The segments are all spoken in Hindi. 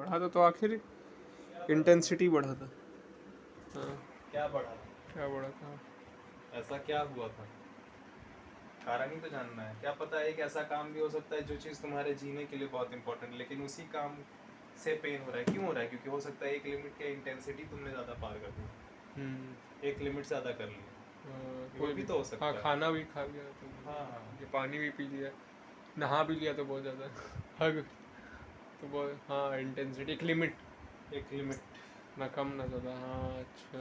बढ़ा था तो आखिर इंटेंसिटी बढ़ा था। हाँ, क्या बढ़ा? क्या बढ़ा था? ऐसा क्या हुआ था? कारण ही तो जानना है। क्या पता एक ऐसा काम भी हो सकता है जो चीज़ तुम्हारे जीने के लिए बहुत इंपॉर्टेंट, लेकिन उसी काम से पेन हो रहा है। क्यों हो रहा है? क्योंकि हो सकता है एक लिमिट के इंटेंसिटी तुमने ज़्यादा पार कर दी, एक लिमिट ज़्यादा कर ली, वो कोई भी तो हो सकता हाँ, है। खाना भी खा लिया तो हाँ ये पानी भी पी लिया, नहा भी लिया तो बहुत ज़्यादा हग तो बहुत, हाँ इंटेंसिटी एक लिमिट, एक लिमिट, ना कम ना ज़्यादा। हाँ अच्छा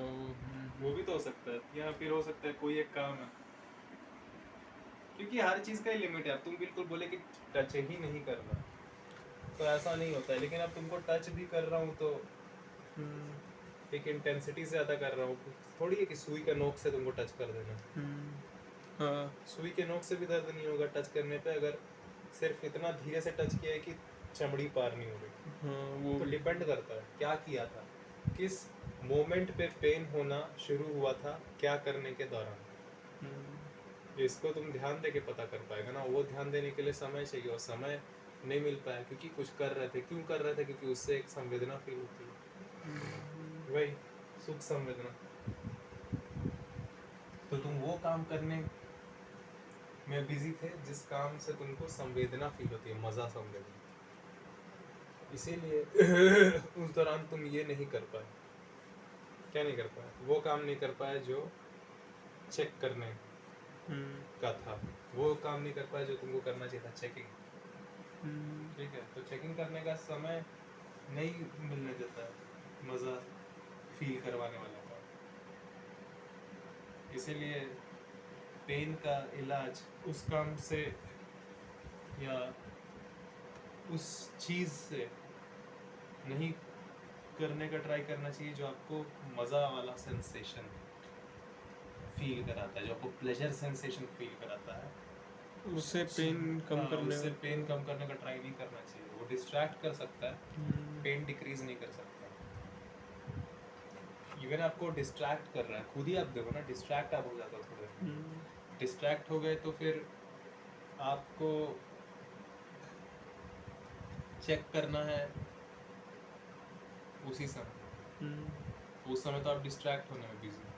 वो भी तो हो सकता है। या फिर हो सकता है कोई एक काम है, क्योंकि हर चीज़ का ही लिमिट है। अब तुम बिल्कुल बोले कि टच ही नहीं करना, तो ऐसा नहीं होता है। लेकिन अब तुमको टच भी कर रहा हूँ तो एक इंटेंसिटी से ज़्यादा कर रहा हूँ। थोड़ी है कि सुई के नोक से तुमको टच कर देना। हाँ सुई के नोक से भी दर्द नहीं होगा टच करने पे, अगर सिर्फ इतना धीरे से टच किया है कि चमड़ी पार नहीं हो रही। हाँ वो तो भी डिपेंड करता है क्या किया था, किस मोमेंट पे पेन होना शुरू हुआ था, क्या करने के दौरान। इसको तुम ध्यान दे के पता कर पाएगा ना। वो ध्यान देने के लिए समय चाहिए, और समय नहीं मिल पाया क्योंकि कुछ कर रहे थे। क्यों कर रहे थे? क्योंकि उससे एक संवेदना फील होती है, वही सुख संवेदना। तो तुम वो काम करने में बिजी थे जिस काम से तुमको संवेदना फील होती है, मजा, संवेदना। इसीलिए उस दौरान तुम ये नहीं कर पाए। क्या नहीं कर पाए? वो काम नहीं कर पाए जो चेक करने का था। वो काम नहीं कर पाए जो तुमको करना चाहिए था, चेकिंग। ठीक है, तो चेकिंग करने का समय नहीं मिलने देता है मज़ा फील करवाने वाला काम। इसीलिए पेन का इलाज उस काम से या उस चीज़ से नहीं करने का ट्राई करना चाहिए जो आपको मज़ा वाला सेंसेशन फील कराता है, जो आपको प्लेजर सेंसेशन फील कराता है। उससे पेन कम करने उससे का। पेन कम करने का ट्राई नहीं करना चाहिए। वो डिस्ट्रैक्ट कर सकता है, पेन डिक्रीज नहीं कर सकता। इवन आपको डिस्ट्रैक्ट कर रहा है, खुद ही आप देखो ना, डिस्ट्रैक्ट आप हो जाते हो थोड़े। डिस्ट्रैक्ट हो गए तो फिर आपको चेक करना है उसी समय। उस समय तो आप डिस्ट्रैक्ट होने में बिजी हो।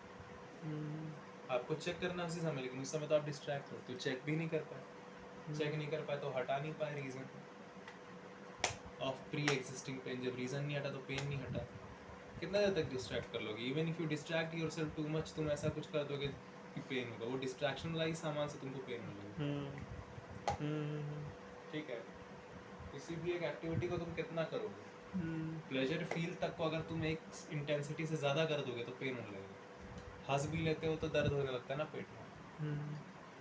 आपको चेक करना है उसी समय, लेकिन उस समय तो आप डिस्ट्रैक्ट हो, तो चेक भी नहीं कर पाए। चेक नहीं कर पाए तो हटा नहीं पाए reason of pre existing pain. जब रीज़न नहीं हटा तो पेन नहीं हटा। कितना देर तक डिस्ट्रैक्ट कर लोगे? Even if you distract yourself too much, तुम ऐसा कुछ कर दोगे कि पेन होगा। वो डिस्ट्रैक्शन वाला ही सामान से तुमको पेन होगा। ठीक है, किसी भी एक एक्टिविटी को तुम कितना करोगे? प्लेजर फील तक को अगर तुम एक इंटेंसिटी से ज़्यादा कर दोगे तो पेन होने लगेगा। हंस भी लेते हो तो दर्द होने लगता है ना पेट में।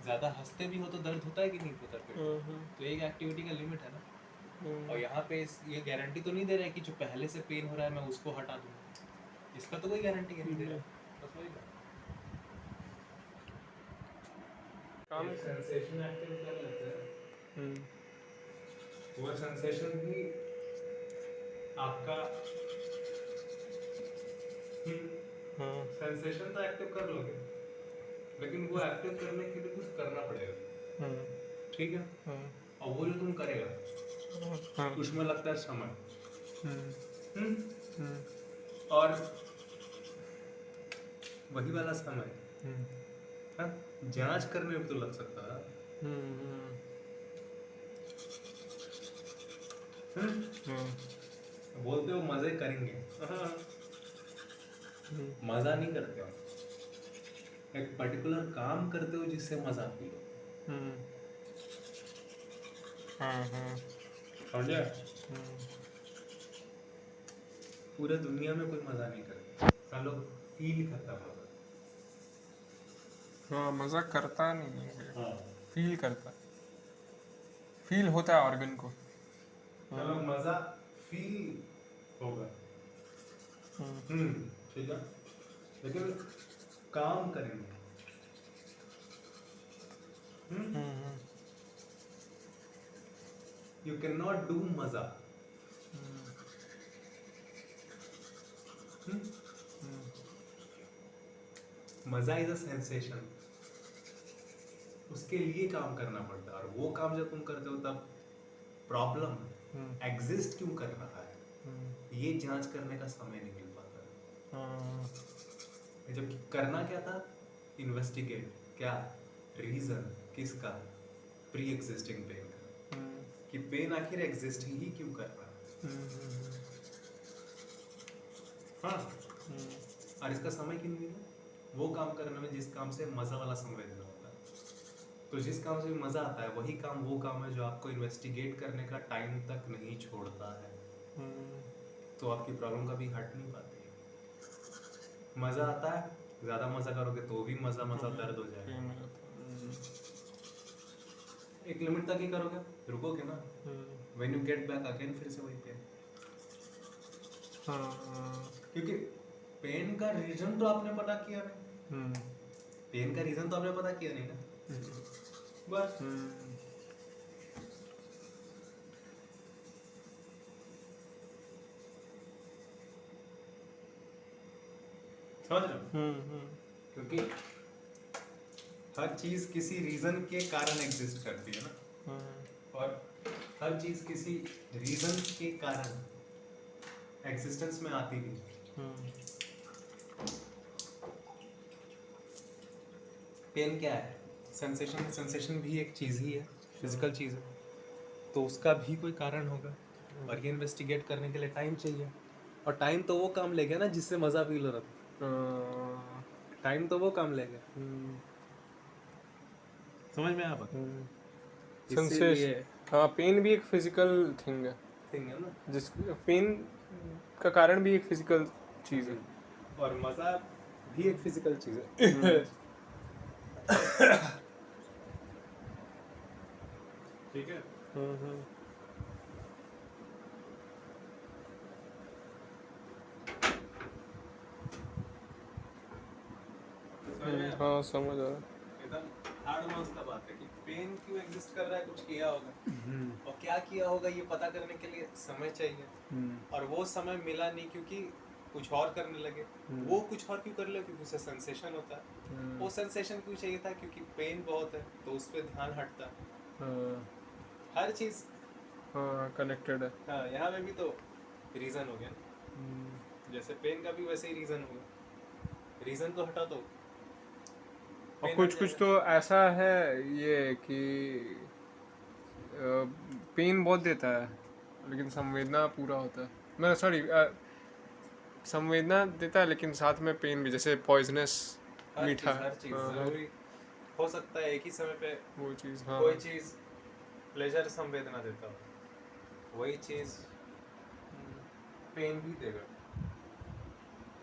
ज़्यादा हंसते भी हो तो दर्द होता है कि नहीं होता पेट में? तो एक एक्टिविटी का लिमिट है ना। और यहाँ पे ये गारंटी तो नहीं दे रहा है कि जो पहले से पेन हो रहा है मैं उसको हटा दूंगा। इसका तो कोई गारंटी नहीं दे रहा। बस वही बात। काम सेंसेशन एक्टिव कर लेते हैं, वो सेंसेशन भी आपका सेंसेशन तो एक्टिव कर लोगे, लेकिन वो एक्टिव करने के लिए कुछ करना पड़ेगा। ठीक है, और वो जो तुम करेगा उसमें लगता है समय। और वही वाला समय जांच करने में तो लग सकता है। बोलते हो मजे करेंगे, मजा नहीं करते हो। एक पर्टिकुलर काम करते हो जिससे मजा फील हो। समझे? पूरे दुनिया में कोई मजा नहीं करता, सब लोग फील करता मजा। हाँ मज़ा करता नहीं है, हाँ, फील करता, फील होता है ऑर्गन को। चलो मजा फील होगा, ठीक है, लेकिन काम करेंगे। यू कैन नॉट डू मजा। मजा इज अ सेंसेशन, उसके लिए काम करना पड़ता है। और वो काम जब तुम करते हो तब प्रॉब्लम एग्जिस्ट क्यों कर रहा है? ये जांच करने का समय नहीं मिल पाता। हाँ जब करना क्या था, इन्वेस्टिगेट क्या रीजन किसका, प्री एग्जिस्टिंग पेन का, कि पेन आखिर एग्जिस्ट ही क्यों कर रहा है। हाँ, और इसका समय क्यों नहीं है, वो काम करने में जिस काम से मजा वाला संवेदना होता है। तो जिस काम से मजा आता है वही काम वो काम है जो आपको इन्वेस्टिगेट करने का टाइम तक नहीं छोड़ता है। तो आपकी प्रॉब्लम कभी हट नहीं पाती। मजा आता है, ज्यादा मजा करोगे तो भी मजा दर्द हो जाएगा। एक लिमिट तक ही करोगे, रुकोगे ना, when you get back again फिर से वही पेन। क्योंकि पेन का रीजन तो आपने पता किया नहीं। पेन का रीजन तो आपने पता किया नहीं ना, बस। समझ रहे हो? क्योंकि हर चीज किसी रीजन के कारण एग्जिस्ट करती है ना, और हर चीज किसी रीजन के कारण एग्जिस्टेंस में आती भी है। पेन क्या है, सेंसेशन। सेंसेशन भी एक चीज ही है, फिजिकल चीज है, तो उसका भी कोई कारण होगा, और ये इन्वेस्टिगेट करने के लिए टाइम चाहिए। और टाइम तो वो काम लेगा ना जिससे मजा फील हो रहा था, टाइम तो वो काम लेगा। समझ में आ बात? सेंसेशन, हाँ पेन भी एक फिजिकल थिंग है ना, जिस पेन का कारण भी एक फिजिकल चीज है, और मजा भी एक फिजिकल चीज है। ठीक है। हाँ समझ आ रहा एकदम हार्ड मास का बात है कि पेन क्यों एग्जिस्ट कर रहा है, कुछ किया होगा, और क्या किया होगा ये पता करने के लिए समय चाहिए, और वो समय मिला नहीं क्योंकि कुछ और करने लगे। वो कुछ और क्यों कर ले, क्योंकि उसे सेंसेशन होता है। वो सेंसेशन क्यों चाहिए था, क्योंकि पेन बहुत है तो उस पर ध्यान हटता है। हर चीज कनेक्टेड है। हाँ, यहाँ में भी तो रीजन हो गया ना, जैसे पेन का भी वैसे ही रीजन होगा। रीजन तो हटा दो, और कुछ तो ऐसा है ये कि पेन बहुत देता है लेकिन संवेदना पूरा होता है। मैं सॉरी, संवेदना देता है लेकिन साथ में पेन भी, जैसे पॉइजनस मीठा। हर चीज जरूरी हो सकता है एक ही समय पे वो चीज़, कोई चीज प्लेजर संवेदना देता हो, वही चीज पेन भी देगा।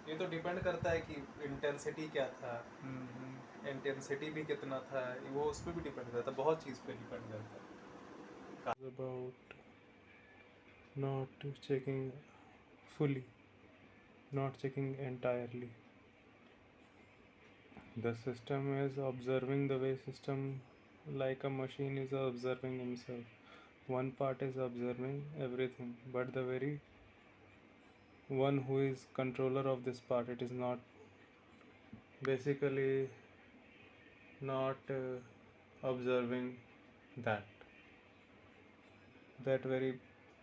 ये तो डिपेंड करता है कि इंटेंसिटी क्या था, इंटेंसिटी भी कितना था, वो उस पर भी डिपेंड करता है, बहुत चीज पे डिपेंड करता है। About not checking fully, not checking entirely. The system is observing the way system like a machine is observing himself. One part is observing everything, but the very one who is controller of this part, it is not basically not observing that very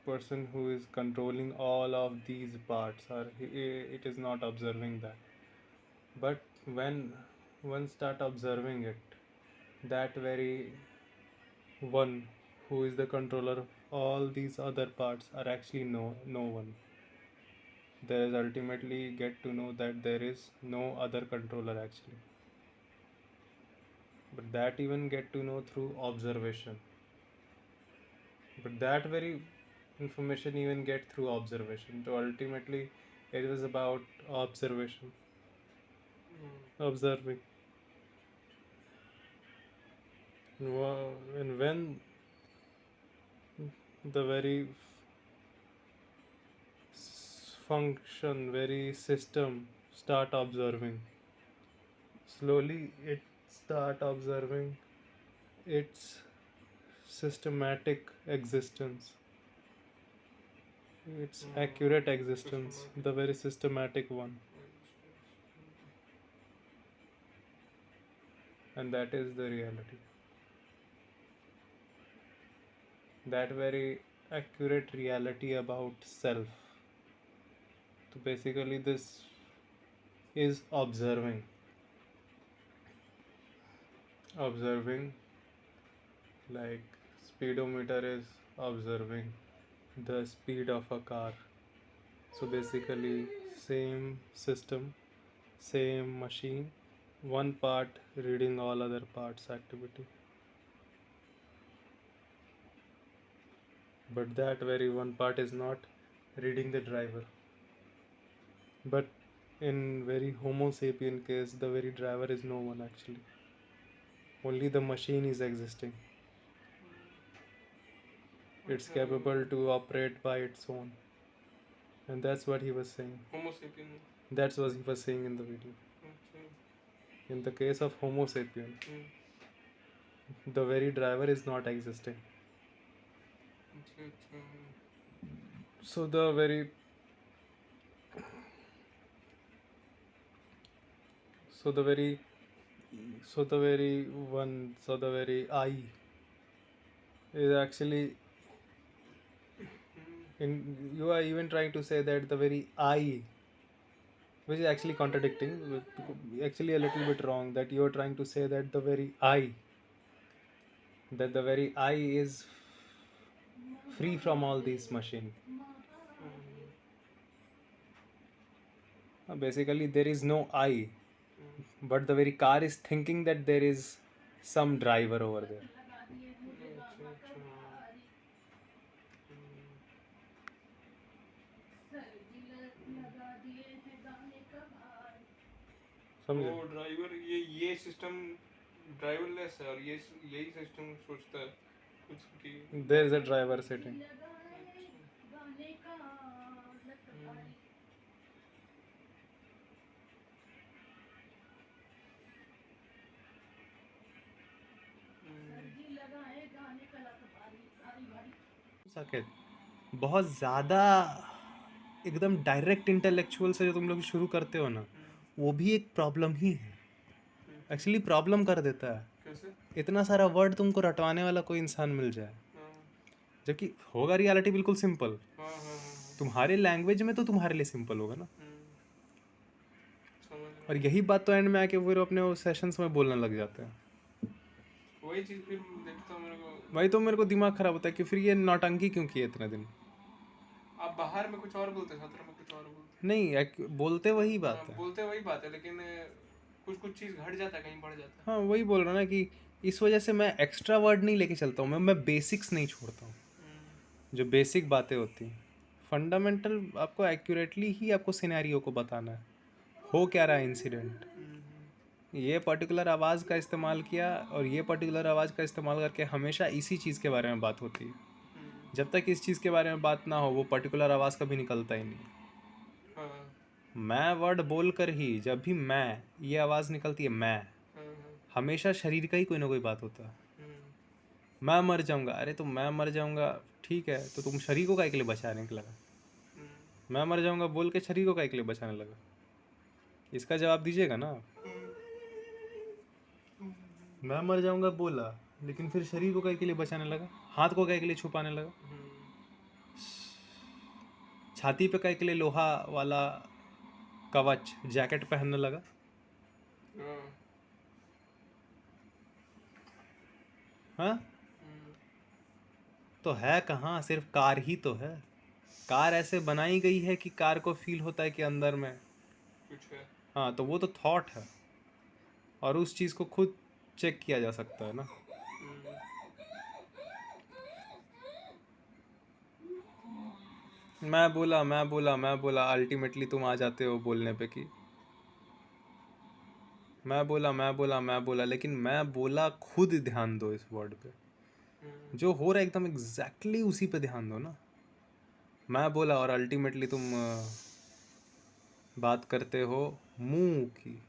person who is controlling all of these parts, or it is not observing that. But when one start observing it, that very one who is the controller of all these other parts are actually no one. There is ultimately get to know that there is no other controller actually, but that even get to know through observation. But that very information even get through observation. So ultimately it was about observation, observing. And when the very function, very system start observing, slowly it start observing its systematic existence, its accurate existence, the very systematic one. And that is the reality. That very accurate reality about self, So basically this is observing, like speedometer is observing the speed of a car. So basically same system, same machine, one part reading all other parts activity, but that very one part is not reading the driver. But in very homo sapien case, the very driver is no one actually, only the machine is existing. It's capable to operate by its own, and that's what he was saying. Homo sapien. That's what he was saying in the video. Okay. In the case of homo sapien, the very driver is not existing. So the very I is actually you are even trying to say that the very I, which is actually contradicting, actually a little bit wrong, that you are trying to say that the very I is free from all these machine. Basically there is no I, but the very car is thinking that there is some driver over there. समझे? वो ड्राइवर ये सिस्टम ड्राइवरलेस है और ये यही सिस्टम सोचता है कुछ कि There is a driver sitting. Saket, बहुत ज़्यादा एकदम डायरेक्ट इंटेलेक्चुअल से जो तुम लोग शुरू करते हो ना, वो भी एक प्रॉब्लम ही है एक्चुअली, प्रॉब्लम कर देता है. कैसे? इतना सारा वर्ड तुमको रटवाने वाला कोई इंसान मिल जाए, जबकि होगा रियलिटी बिल्कुल सिंपल. तुम्हारे लैंग्वेज में तो तुम्हारे लिए सिंपल होगा ना. और यही बात तो एंड में आके फिर अपने वो सेशंस में बोलने लग जाते हैं. वही चीज फिर देखता हूँ मेरे को, वही तो मेरे को दिमाग खराब होता है कि फिर ये नौटंकी क्यों किए इतने दिन. आप बाहर में कुछ और बोलते हैं, सत्र में कुछ और बोलते नहीं, बोलते वही बात हैं, है. बोलते वही बात है, लेकिन कुछ कुछ चीज घट जाता है, कहीं बढ़ जाता है. हाँ, वही बोल रहा ना कि इस वजह से मैं एक्स्ट्रा वर्ड नहीं लेके चलता हूँ. मैं बेसिक्स नहीं छोड़ता हूँ. जो बेसिक बातें होती हैं, फंडामेंटल, आपको एक्यूरेटली ही आपको सिनेरियो को बताना है, हो क्या रहा है इंसिडेंट. ये पर्टिकुलर आवाज़ का इस्तेमाल किया और ये पर्टिकुलर आवाज़ का इस्तेमाल करके हमेशा इसी चीज़ के बारे में बात होती है. जब तक इस चीज़ के बारे में बात ना हो, वो पर्टिकुलर आवाज़ कभी निकलता ही नहीं. मैं वर्ड बोल कर ही, जब भी मैं ये आवाज़ निकलती है, मैं हमेशा शरीर का ही कोई ना कोई बात होता है. मैं मर जाऊंगा, अरे तो मैं मर जाऊंगा, ठीक है, तो तुम शरीर को काहे के लिए बचाने के लगा. मैं मर जाऊंगा बोल के शरीर को काहे के लिए बचाने लगा, इसका जवाब दीजिएगा ना. मैं मर जाऊंगा बोला, लेकिन फिर शरीर को काहे के लिए बचाने लगा, हाथ को काहे के लिए छुपाने लगा, छाती पे काहे के लिए लोहा वाला कवच जैकेट पहनने लगा. हाँ, तो है कहाँ, सिर्फ कार ही तो है. कार ऐसे बनाई गई है कि कार को फील होता है कि अंदर में कुछ है. हाँ, तो वो तो थॉट है, और उस चीज़ को खुद चेक किया जा सकता है ना. मैं बोला अल्टीमेटली तुम आ जाते हो बोलने पे कि मैं बोला, लेकिन मैं बोला खुद ध्यान दो इस वर्ड पे. जो हो रहा है एकदम एग्जैक्टली उसी पे ध्यान दो ना. मैं बोला और अल्टीमेटली तुम बात करते हो मुंह की.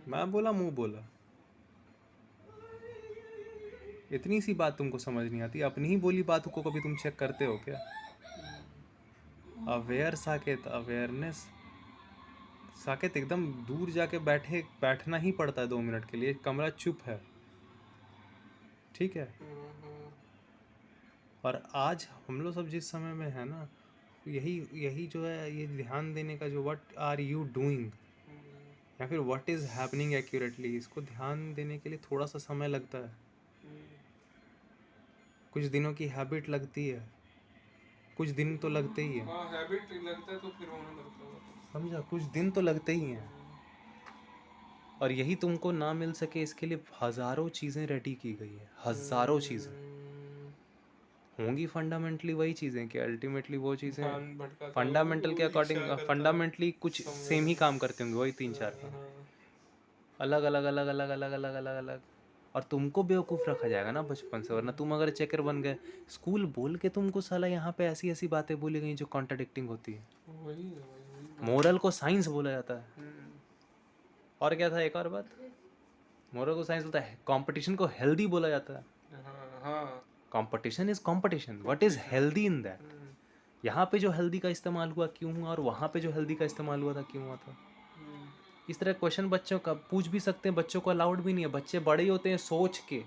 मैं बोला, मुंह बोला. इतनी सी बात तुमको समझ नहीं आती. अपनी ही बोली बात को कभी तुम चेक करते हो क्या? अवेयर साकेत, अवेयरनेस साकेत, एकदम दूर जाके बैठना ही पड़ता है 2 मिनट के लिए. कमरा चुप है, ठीक है. और आज हम लोग सब जिस समय में है ना, यही यही जो है ये ध्यान देने का जो व्हाट आर यू डूइंग या फिर व्हाट इज़ हैपनिंग एक्यूरेटली, इसको ध्यान देने के लिए थोड़ा सा समय लगता है, कुछ दिनों की हैबिट लगती है, कुछ दिन तो लगते ही हैं, हाँ हैबिट लगता है तो फिर होने लगता है। समझा, कुछ दिन तो लगते ही हैं। और यही तुमको ना मिल सके इसके लिए हज़ारों चीज़ें रेडी की गई है, हज़ारों चीज़ें होंगी। फंडामेंटली वही चीज़ें कि अल्टीमेटली वो चीज़ें ध्यान भटका फंडामेंटल के अकॉर्डिंग फंडामेंटली कुछ सेम ही काम करते होंगे, वही 3-4 काम, अलग अलग अलग अलग अलग अलग अलग अलग। और तुमको बेवकूफ़ रखा जाएगा ना बचपन से, वरना तुम अगर चेकर बन गए, स्कूल बोल के तुमको साला यहाँ पे ऐसी ऐसी बातें बोली गई जो कॉन्ट्राडिक्टिंग होती है। वही मोरल को साइंस बोला जाता है। और क्या था एक और बात, मोरल को साइंस बोलता है, कंपटीशन को हेल्दी बोला जाता है। हाँ competition is competition, what is healthy in that. यहाँ पे जो हेल्दी का इस्तेमाल हुआ क्यों हुआ और वहाँ पे जो हेल्दी का इस्तेमाल हुआ था क्यों हुआ था। इस तरह क्वेश्चन बच्चों का पूछ भी सकते हैं, बच्चों को अलाउड भी नहीं है, बच्चे बड़े ही होते हैं सोच के,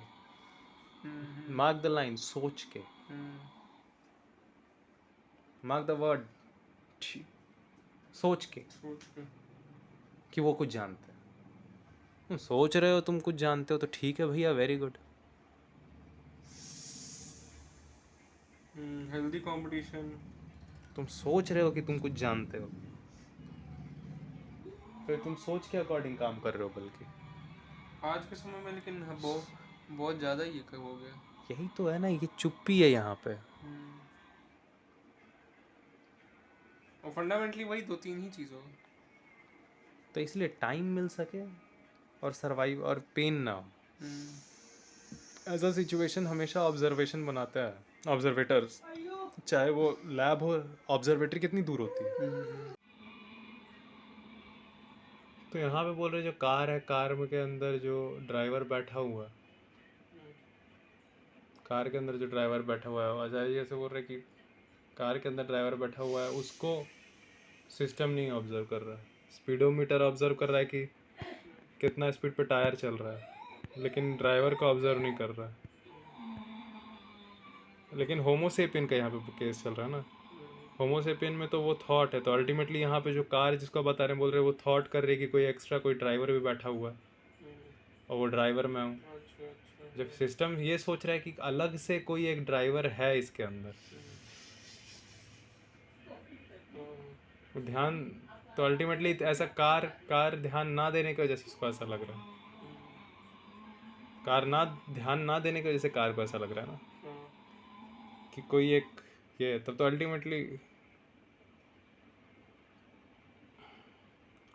मार्क द लाइन, सोच के, मार्क द वर्ड, सोच के कि वो कुछ जानते हैं। तुम सोच रहे हो तुम कुछ जानते हो तो ठीक है भैया, वेरी गुड। हेल्दी कंपटीशन, तुम सोच रहे हो कि तुम कुछ जानते हो, फिर तुम सोच के अकॉर्डिंग काम कर रहे हो। बल्कि आज के समय में लेकिन बहुत ज़्यादा ही हो गया। यही तो है ना, ये चुप्पी है यहाँ पे। और फंडामेंटली वही 2-3 ही चीज़ होगा। तो इसलिए टाइम मिल सके और सरवाइव और पेन ना हो, ऐसा सिचुएशन हमेशा ऑब्जर्वेशन बनाता है, ऑब्जर्वेटर्स, चाहे वो लैब हो, ऑब्जर्वेटरी कितनी दूर होती है। तो यहाँ पे बोल रहे जो कार है, कार के अंदर जो ड्राइवर बैठा हुआ है, कार के अंदर जो ड्राइवर बैठा हुआ है, अजय जी ऐसे बोल रहे कि कार के अंदर ड्राइवर बैठा हुआ है, उसको सिस्टम नहीं ऑब्जर्व कर रहा है, स्पीडोमीटर ऑब्जर्व कर रहा है कि कितना स्पीड पे टायर चल रहा है, लेकिन ड्राइवर को ऑब्जर्व नहीं कर रहा है। लेकिन होमोसेपियन का यहाँ पे केस चल रहा है ना, होमोसेपियन में तो वो थॉट है, तो अल्टीमेटली यहाँ पे जो कार जिसको बता रहे हैं बोल रहे हैं वो थॉट कर रही है कि कोई एक्स्ट्रा कोई ड्राइवर भी बैठा हुआ है और वो ड्राइवर मैं हूँ। जब सिस्टम ये सोच रहा है कि अलग से कोई एक ड्राइवर है इसके अंदर, ध्यान, तो अल्टीमेटली ऐसा कार ध्यान ना देने की वजह से उसको ऐसा लग रहा है, ध्यान ना देने की वजह से कार को ऐसा लग रहा है ना कि कोई एक ये, तब तो अल्टीमेटली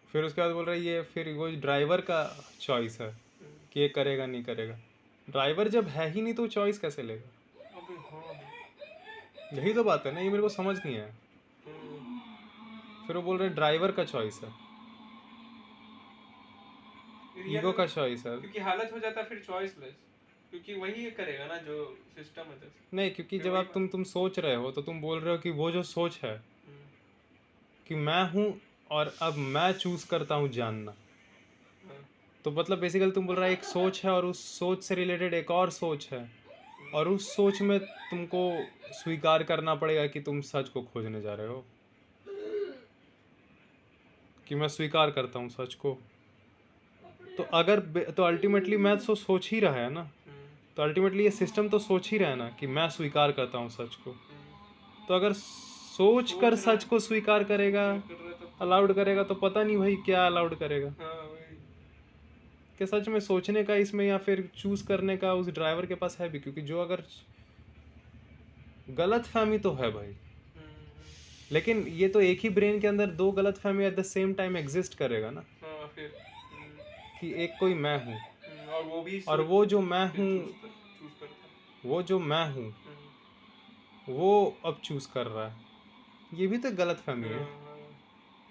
फिर उसके बाद बोल रहा है ये फिर वो ड्राइवर का चॉइस है कि ये करेगा नहीं करेगा। ड्राइवर जब है ही नहीं तो चॉइस कैसे लेगा। यही तो बात है ना, ये मेरे को समझ नहीं है। फिर वो बोल रहे ड्राइवर का चॉइस है, ईगो का चॉइस है, क्योंकि हालत हो जाता है फिर चॉइसलेस, क्योंकि वही करेगा ना जो सिस्टम है। नहीं, क्योंकि जब आप तुम सोच रहे हो तो तुम बोल रहे हो कि वो जो सोच है कि मैं हूँ और अब मैं चूज करता हूँ जानना, तो मतलब बेसिकली तुम बोल रहा है एक सोच है और उस सोच से रिलेटेड एक और सोच है, और उस सोच में तुमको स्वीकार करना पड़ेगा कि तुम सच को खोजने जा रहे हो, कि मैं स्वीकार करता हूँ सच को। तो अगर तो अल्टीमेटली मैं तो सोच ही रहा है ना, तो अल्टीमेटली ये सिस्टम तो सोच ही रहा है ना कि मैं स्वीकार करता हूँ सच को। तो अगर सोच कर सच को स्वीकार करेगा, अलाउड करेगा, तो पता नहीं भाई क्या अलाउड करेगा, कि सच में सोचने का इसमें या फिर चूज करने का उस ड्राइवर के पास है भी, क्योंकि जो अगर गलत फहमी तो है भाई, लेकिन ये तो एक ही ब्रेन के अंदर दो गलत फहमी at the same time exist करेगा ना, कि एक कोई मैं हूँ और वो जो मैं हूँ, वो जो मैं हूँ वो अब चूज कर रहा है, ये भी तो गलत फहमी है।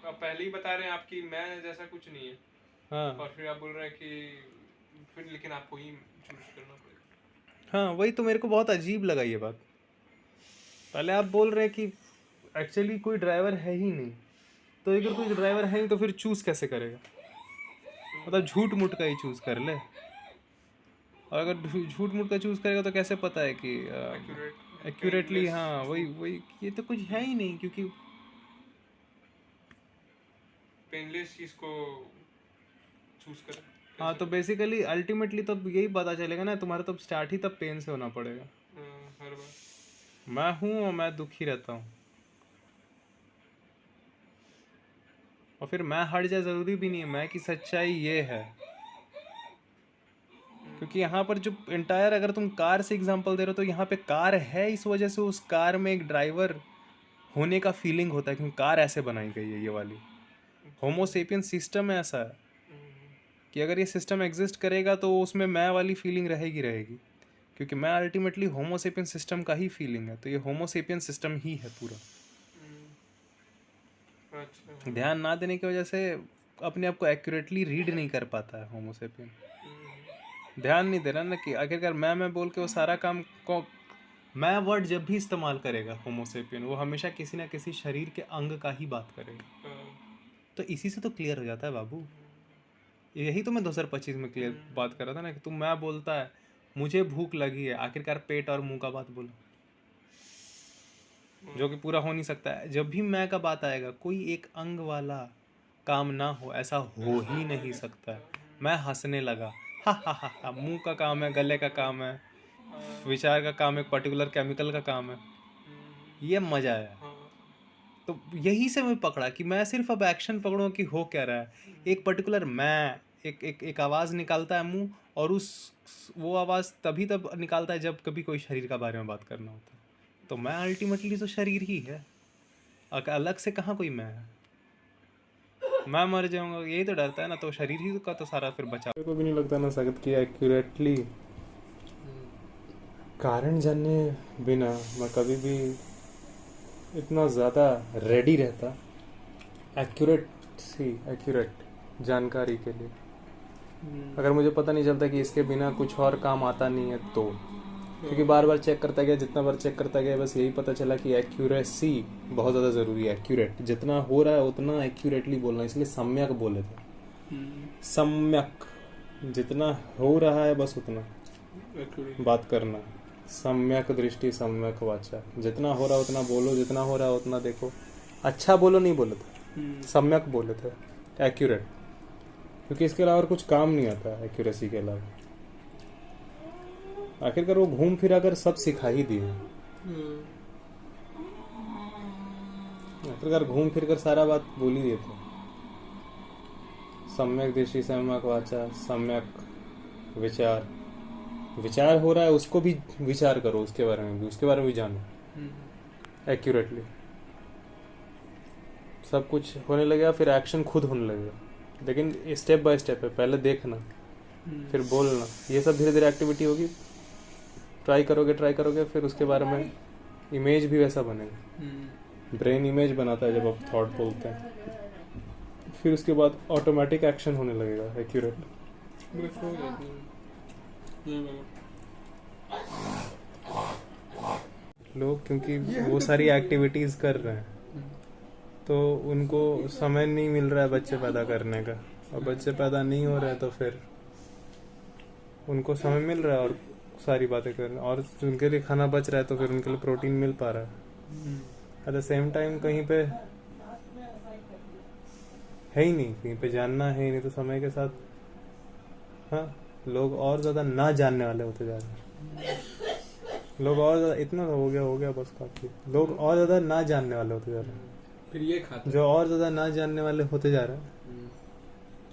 आप पहले ही बता रहे हैं आपकी मैं जैसा कुछ नहीं है, हाँ, और फिर आप बोल रहे हैं कि फिर लेकिन आपको ही चूज करना पड़ेगा। हाँ, वही तो मेरे को बहुत अजीब लगा ये बात। पहले आप बोल रहे हैं कि एक्चुअली कोई ड्राइवर है ही नहीं, तो अगर कोई ड्राइवर है नहीं तो फिर चूज कैसे करेगा, मतलब झूठ मूठ का ही चूज कर ले, और अगर झूठ मूठ का चूज करेगा तो कैसे पता है कि एक्यूरेटली, हाँ वही वही, ये तो कुछ है ही नहीं, क्योंकि पेनलेस चीज को चूज करें। हाँ तो बेसिकली अल्टीमेटली तब यही पता चलेगा ना, तुम्हारा तब स्टार्ट ही तब पेन से होना पड़ेगा। हर बार मैं हूँ और मैं दुखी रहता हूँ, और फिर मैं हट जाए जरूरी भी नहीं है, मैं की सच्चाई ये है। क्योंकि यहाँ पर जो एंटायर, अगर तुम कार से एग्जांपल दे रहे हो तो यहाँ पे कार है, इस वजह से उस कार में एक ड्राइवर होने का फीलिंग होता है, क्योंकि कार ऐसे बनाई गई है ये वाली। होमो सेपियन सिस्टम ऐसा है कि अगर ये सिस्टम एग्जिस्ट करेगा तो उसमें मैं वाली फीलिंग रहेगी रहेगी, क्योंकि मैं अल्टीमेटली होमो सेपियन सिस्टम का ही फीलिंग है, तो ये होमो सेपियन सिस्टम ही है पूरा। अच्छा। ध्यान ना देने की वजह से अपने आप को एक्यूरेटली रीड नहीं कर पाता है होमो सेपियन। ध्यान नहीं दे रहा ना कि आखिरकार मैं बोल के वो सारा काम को, मैं वर्ड जब भी इस्तेमाल करेगा होमो सेपियन, वो हमेशा किसी ना किसी शरीर के अंग का ही बात करेगा। तो इसी से तो क्लियर हो जाता है बाबू। यही तो मैं 2025 में क्लियर बात कर रहा था ना, कि तुम मैं बोलता है मुझे भूख लगी है, आखिरकार पेट और मुंह का बात बोलो, जो कि पूरा हो नहीं सकता है। जब भी मैं का बात आएगा, कोई एक अंग वाला काम ना हो, ऐसा हो ही नहीं सकता है। मैं हंसने लगा, हा हा हा हा, मुंह का काम है, गले का काम है, विचार का काम है, पर्टिकुलर केमिकल का काम है, ये मजा आया। तो यही से मैं पकड़ा कि मैं सिर्फ अब एक्शन पकड़ूं कि हो क्या रहा है। एक पर्टिकुलर मैं एक आवाज़ निकालता है मुंह, और वो आवाज़ तभी तब निकालता है जब कभी कोई शरीर का बारे में बात करना होता है। तो मैं अल्टीमेटली तो शरीर ही है, अलग से कहाँ कोई मैं है। मैं मर जाऊंगा यही तो डरता है ना, तो शरीर ही का तो सारा फिर बचा। को भी नहीं लगता ना सख्त कि एक्यूरेटली कारण जाने बिना मैं कभी भी इतना ज़्यादा रेडी रहता एक्यूरेट जानकारी के लिए। अगर मुझे पता नहीं चलता कि इसके बिना कुछ और काम आता नहीं है तो, क्योंकि बार बार चेक करता गया, जितना बार चेक करता गया बस यही पता चला कि एक्यूरेसी बहुत ज़्यादा ज़रूरी है। एक्यूरेट जितना हो रहा है उतना एक्यूरेटली बोलना, इसलिए सम्यक बोले थे। सम्यक जितना हो रहा है बस उतना बात करना। सम्यक दृष्टि सम्यक वाचा, जितना हो रहा है उतना बोलो, जितना हो रहा है उतना देखो। अच्छा बोलो नहीं बोले थे, सम्यक बोले थे, एक्यूरेट, क्योंकि इसके अलावा और कुछ काम नहीं आता एक्यूरेसी के अलावा। आखिरकार वो घूम फिरा कर सब सिखा ही दिए। आखिरकार घूम फिर कर सारा बात बोल ही दिए थे। सम्यक दृष्टि सम्यक वाचा, सम्यक विचार, विचार हो रहा है उसको भी विचार करो, उसके बारे में भी, उसके बारे में भी जानो एक्यूरेटली। सब कुछ होने लगेगा, फिर एक्शन खुद होने लगेगा, लेकिन स्टेप बाय स्टेप है। पहले देखना, फिर बोलना, ये सब धीरे धीरे एक्टिविटी होगी। ट्राई करोगे, फिर उसके बारे में इमेज भी वैसा बनेगा। ब्रेन इमेज बनाता है जब आप थॉट बोलते हैं, फिर उसके बाद ऑटोमेटिक एक्शन होने लगेगा एक्यूरेट। लोग क्योंकि वो सारी एक्टिविटीज कर रहे हैं तो उनको समय नहीं मिल रहा है बच्चे पैदा करने का, और बच्चे पैदा नहीं हो रहे हैं तो फिर उनको समय मिल रहा है और सारी बातें करने, और उनके लिए खाना बच रहा है तो फिर उनके लिए प्रोटीन मिल पा रहा है। एट द सेम टाइम कहीं पे है ही नहीं, कहीं पे जानना है ही नहीं, तो समय के साथ हाँ लोग और ज्यादा ना जानने वाले होते जा रहे हैं। लोग और ज्यादा, इतना हो गया बस काफी। लोग और ज्यादा ना जानने वाले होते जा रहे हैं, फिर ये खाते जो और ज्यादा ना जानने वाले होते जा रहे हैं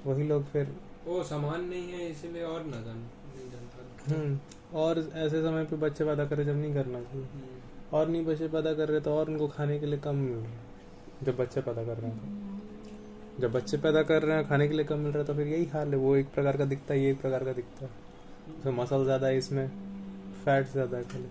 वही लोग फिर वो सामान नहीं है इसलिए और ना नहीं जानता। और ऐसे समय पे बच्चे पैदा करे जब नहीं करना चाहिए, और नहीं बच्चे पैदा कर रहे तो और उनको खाने के लिए कम मिल रहा है। जब बच्चे पैदा कर रहे हैं जब बच्चे पैदा कर रहे हैं खाने के लिए कम मिल रहा है तो फिर यही हाल है। वो एक प्रकार का दिखता है, ये एक प्रकार का दिखता है। तो मसल ज्यादा है इसमें, फैट ज्यादा है खाली।